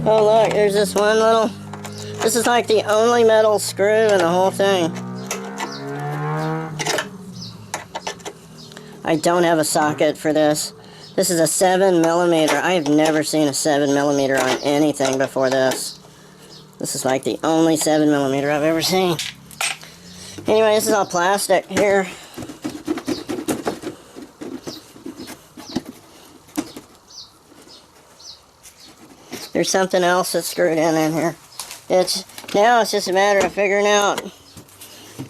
Oh look, there's this one little, this is like the only metal screw in the whole thing. I don't have a socket for this. This is a 7mm. I have never seen a 7mm on anything before this. This is like the only 7mm I've ever seen. Anyway, this is all plastic here. There's something else that's screwed in here. Now it's just a matter of figuring out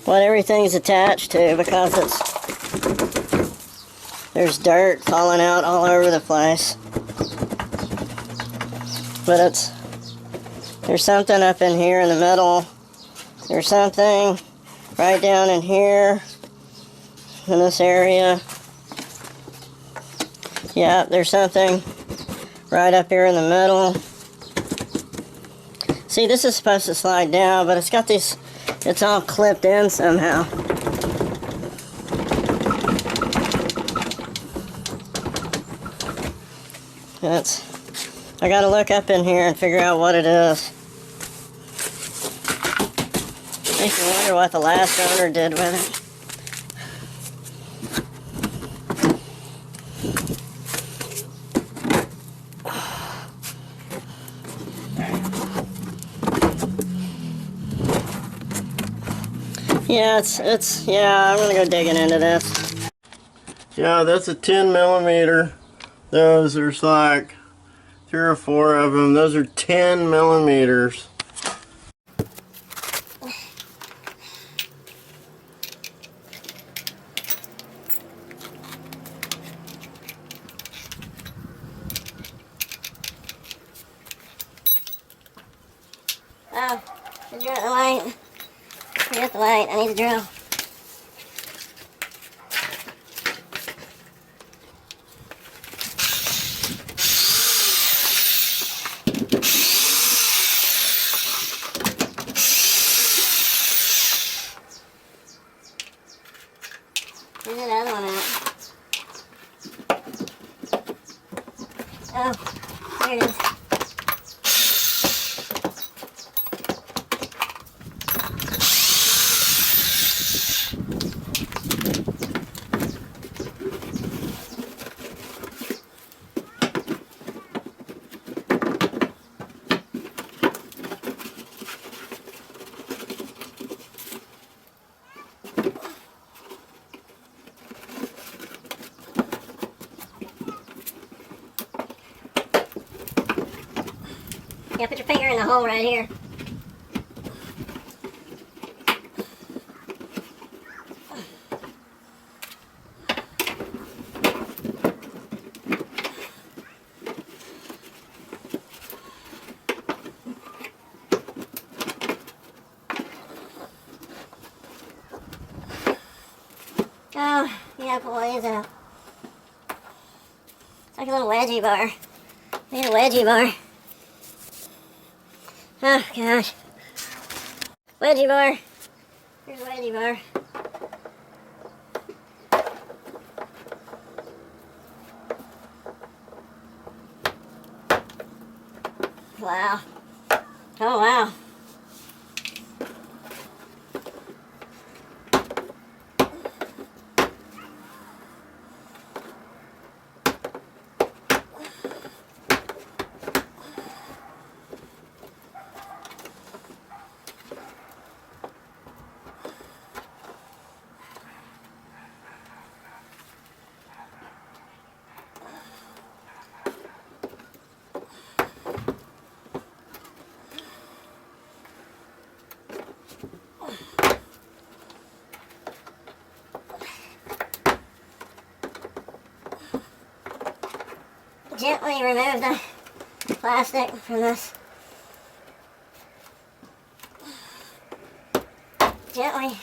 what everything's attached to, because there's dirt falling out all over the place. But there's something up in here in the middle. There's something right down in here in this area. Yeah, there's something right up here in the middle. See, this is supposed to slide down, but it's got these, it's all clipped in somehow. I gotta look up in here and figure out what it is. Makes me wonder what the last owner did with it. Yeah, yeah, I'm gonna go digging into this. Yeah, that's a 10mm. There's like 3 or 4 of them. Those are 10mm. Oh, did you get the light? Forget the light, I need a drill. Where's that other one at? Oh, there it is. Yeah, put your finger in the hole right here. Oh, yeah, pull these out. It's like a little wedgie bar. Look at a wedgie bar. Oh, gosh. Wedgie bar. Here's a wedgie bar. Wow. Oh, wow. Gently remove the plastic from this. Gently.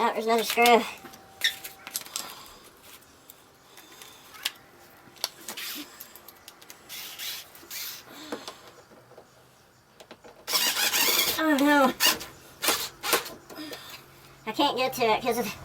Oh, there's another screw. Oh no. I can't get to it because of...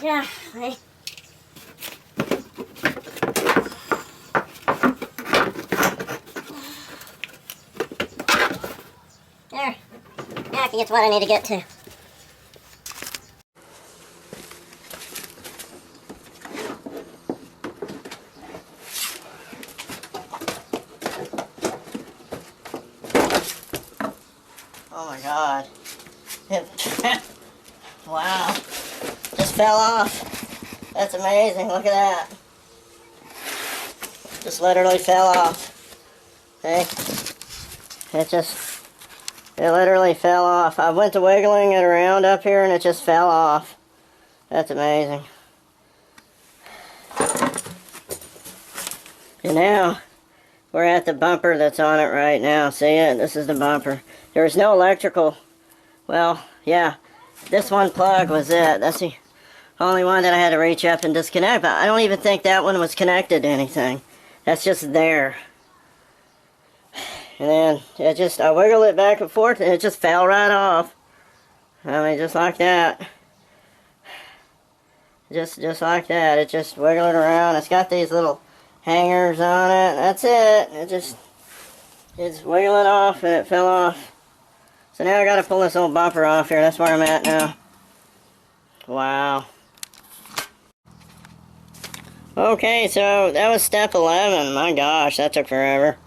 Yeah, there. Now I can get to what I need to get to. Oh my God. Wow. Just fell off. That's amazing. Look at that. Just literally fell off. Okay? It literally fell off. I went to wiggling it around up here and it just fell off. That's amazing. And now, we're at the bumper that's on it right now. See it? This is the bumper. There was no electrical. Well, yeah. This one plug was it. That's the only one that I had to reach up and disconnect. But I don't even think that one was connected to anything. That's just there. And then I wiggled it back and forth and it just fell right off. I mean, just like that. Just like that. It just wiggled around. It's got these little hangers on it. That's it. It's wiggling off and it fell off. So now I gotta pull this old bumper off here. That's where I'm at now. Wow. Okay, so that was step 11. My gosh, that took forever.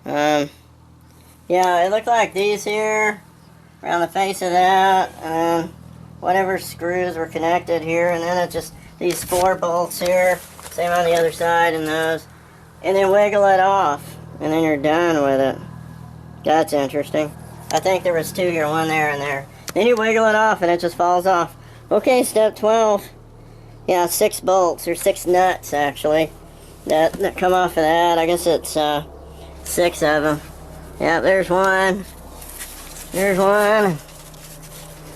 Yeah, it looked like these here around the face of that, and whatever screws were connected here, and then it just these 4 bolts here, same on the other side, and those, and then wiggle it off, and then you're done with it. That's interesting. I think there was 2 here, 1 there and there. Then you wiggle it off, and it just falls off. Okay, step 12. Yeah, 6 bolts, or 6 nuts actually, that come off of that. I guess it's 6 of them. Yeah, there's one. There's one.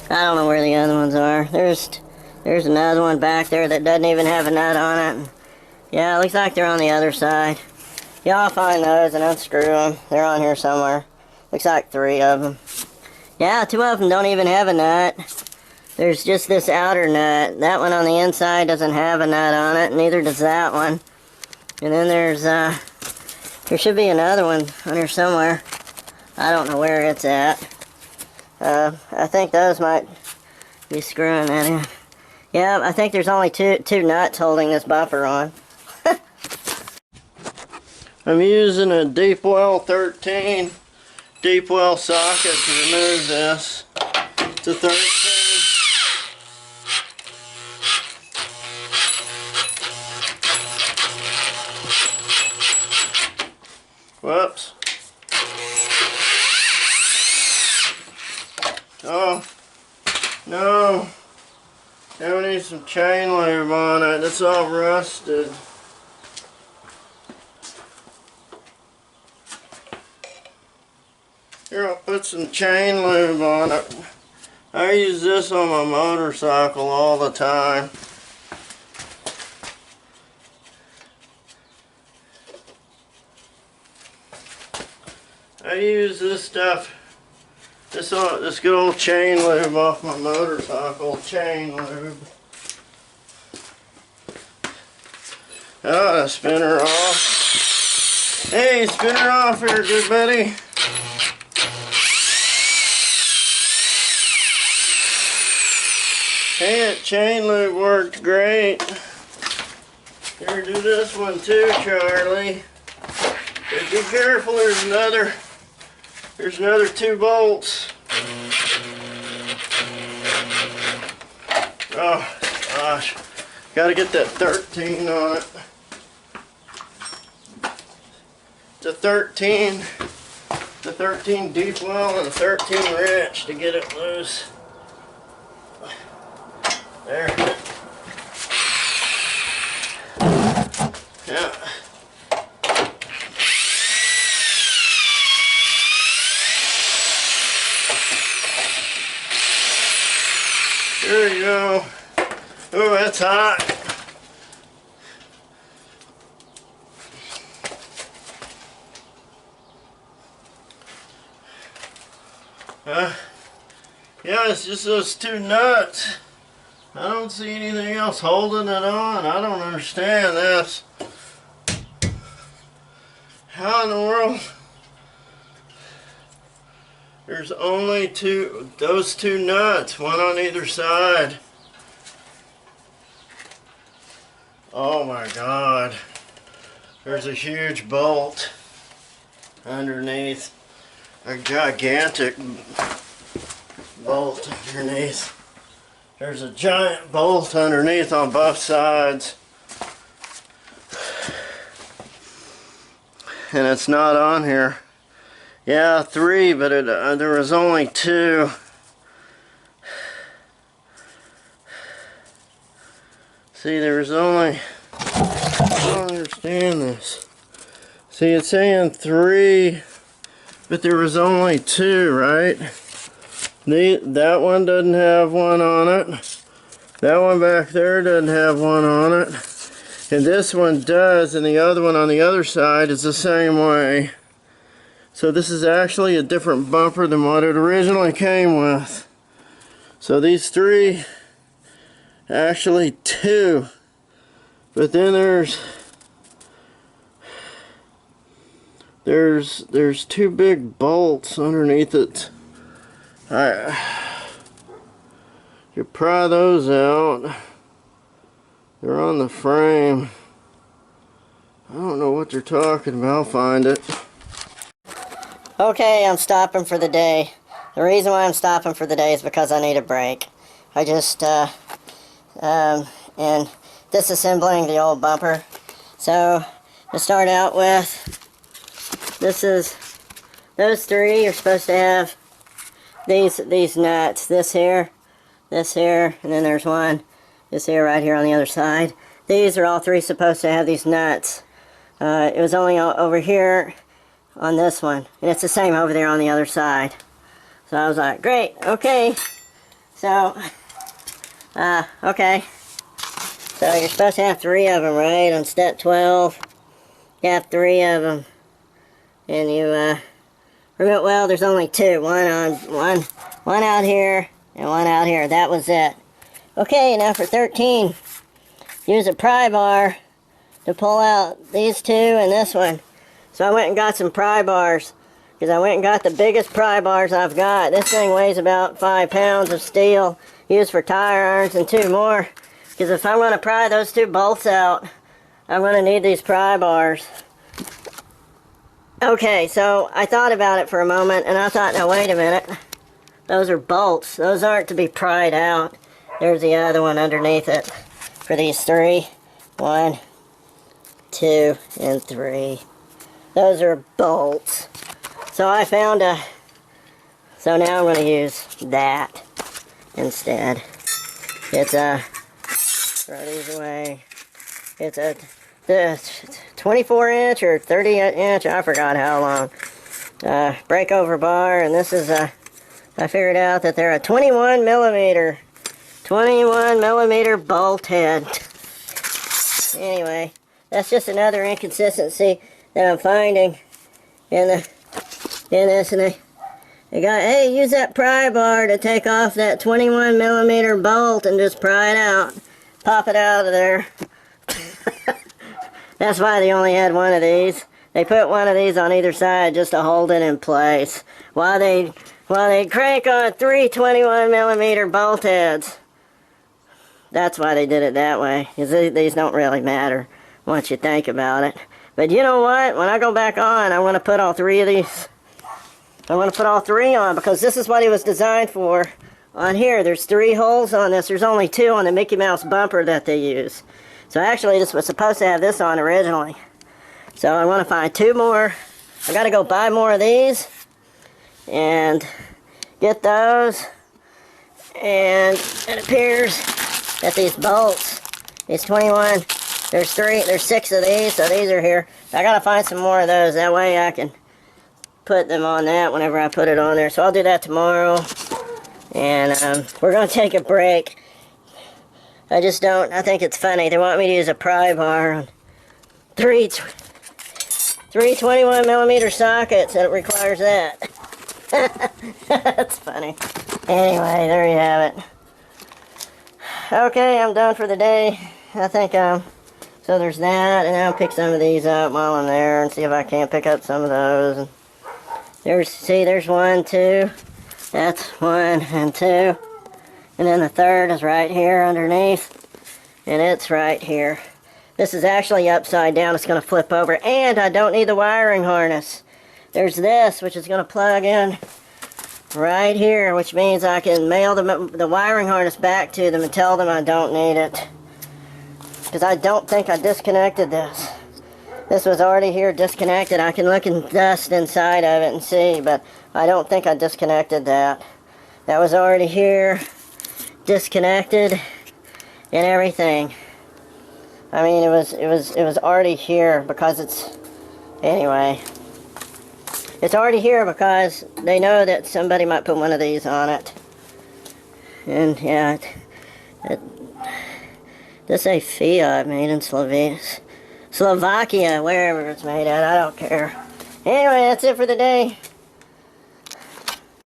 I don't know where the other ones are. There's another one back there that doesn't even have a nut on it. Yeah, it looks like they're on the other side. Yeah, I'll find those and unscrew them. They're on here somewhere. Looks like 3 of them. Yeah, 2 of them don't even have a nut. There's just this outer nut. That one on the inside doesn't have a nut on it, neither does that one. And then there should be another one on here somewhere. I don't know where it's at. I think those might be screwing that in. Yeah, I think there's only two nuts holding this bumper on. I'm using a deep well 13 deep well socket to remove this. It's a 13. Whoops. Oh, no. Now we need some chain lube on it. It's all rusted. Here, I'll put some chain lube on it. I use this on my motorcycle all the time. I use this stuff, this good old chain lube off my motorcycle, chain lube. Oh, the spinner off. Hey, spinner off here, good buddy. Hey, that chain lube worked great. Here, do this one too, Charlie. But be careful, there's another 2 bolts. Oh, gosh. Gotta get that 13 on it. The 13 deep well and the 13 wrench to get it loose. There. Yeah. There you go. Oh, that's hot. Yeah, it's just those 2 nuts. I don't see anything else holding it on. I don't understand this. How in the world? There's only those 2 nuts, one on either side. Oh my God. There's a huge bolt underneath. A gigantic bolt underneath. There's a giant bolt underneath on both sides. And it's not on here. Yeah, 3, but there was only 2. See, there was only... I don't understand this. See, it's saying 3, but there was only 2, right? That one doesn't have one on it. That one back there doesn't have one on it. And this one does, and the other one on the other side is the same way. So this is actually a different bumper than what it originally came with. So these 3, actually 2. But then there's 2 big bolts underneath it. You pry those out. They're on the frame. I don't know what they're talking about. I'll find it. Okay, I'm stopping for the day. The reason why I'm stopping for the day is because I need a break. I just, and disassembling the old bumper. So, to start out with, those 3, you're supposed to have these nuts. This here, and then there's one, this here, right here on the other side. These are all 3 supposed to have these nuts. It was only over here on this one, and it's the same over there on the other side. So I was like, great, okay. So, okay. So you're supposed to have 3 of them, right? On step 12, you have 3 of them. And you, well, there's only 2. One out here, and one out here. That was it. Okay, now for 13, use a pry bar to pull out these 2 and this one. So I went and got some pry bars, because I went and got the biggest pry bars I've got. This thing weighs about 5 pounds of steel, used for tire irons, and 2 more. Because if I'm going to pry those 2 bolts out, I'm going to need these pry bars. Okay, so I thought about it for a moment, and I thought, now wait a minute. Those are bolts. Those aren't to be pried out. There's the other one underneath it for these 3. 1, 2, and 3. Those are bolts. So I found so now I'm going to use that instead. It's throw these away. It's a 24 inch or 30 inch, I forgot how long, breakover bar, and this is I figured out that they're a 21 millimeter bolt head. Anyway, that's just another inconsistency that I'm finding in in this, and they got, hey, use that pry bar to take off that 21 millimeter bolt and just pry it out. Pop it out of there. That's why they only had one of these. They put one of these on either side just to hold it in place. While they crank on 3 21 millimeter bolt heads. That's why they did it that way. Because these don't really matter once you think about it. But you know what? When I go back on, I want to put all 3 of these. I want to put all 3 on because this is what he was designed for. On here, there's 3 holes on this. There's only 2 on the Mickey Mouse bumper that they use. So actually, this was supposed to have this on originally. So I want to find 2 more. I got to go buy more of these and get those. And it appears that these bolts, these 21, there's 6 of these, so these are here. I gotta find some more of those, that way I can put them on that whenever I put it on there. So I'll do that tomorrow. And we're gonna take a break. I think it's funny. They want me to use a pry bar on 3 21 millimeter sockets, and it requires that. That's funny. Anyway, there you have it. Okay, I'm done for the day. I think, so there's that, and I'll pick some of these up while I'm there and see if I can't pick up some of those. And there's 1, 2. That's 1 and 2. And then the third is right here underneath, and it's right here. This is actually upside down. It's going to flip over, and I don't need the wiring harness. There's this, which is going to plug in right here, which means I can mail the wiring harness back to them and tell them I don't need it. Because I don't think I disconnected this. This was already here disconnected. I can look and dust inside of it and see, but I don't think I disconnected that. That was already here, disconnected, and everything. I mean, it was already here because anyway. It's already here because they know that somebody might put one of these on it. And yeah, this say Fiat, made in Slovakia, wherever it's made at, I don't care. Anyway, that's it for the day.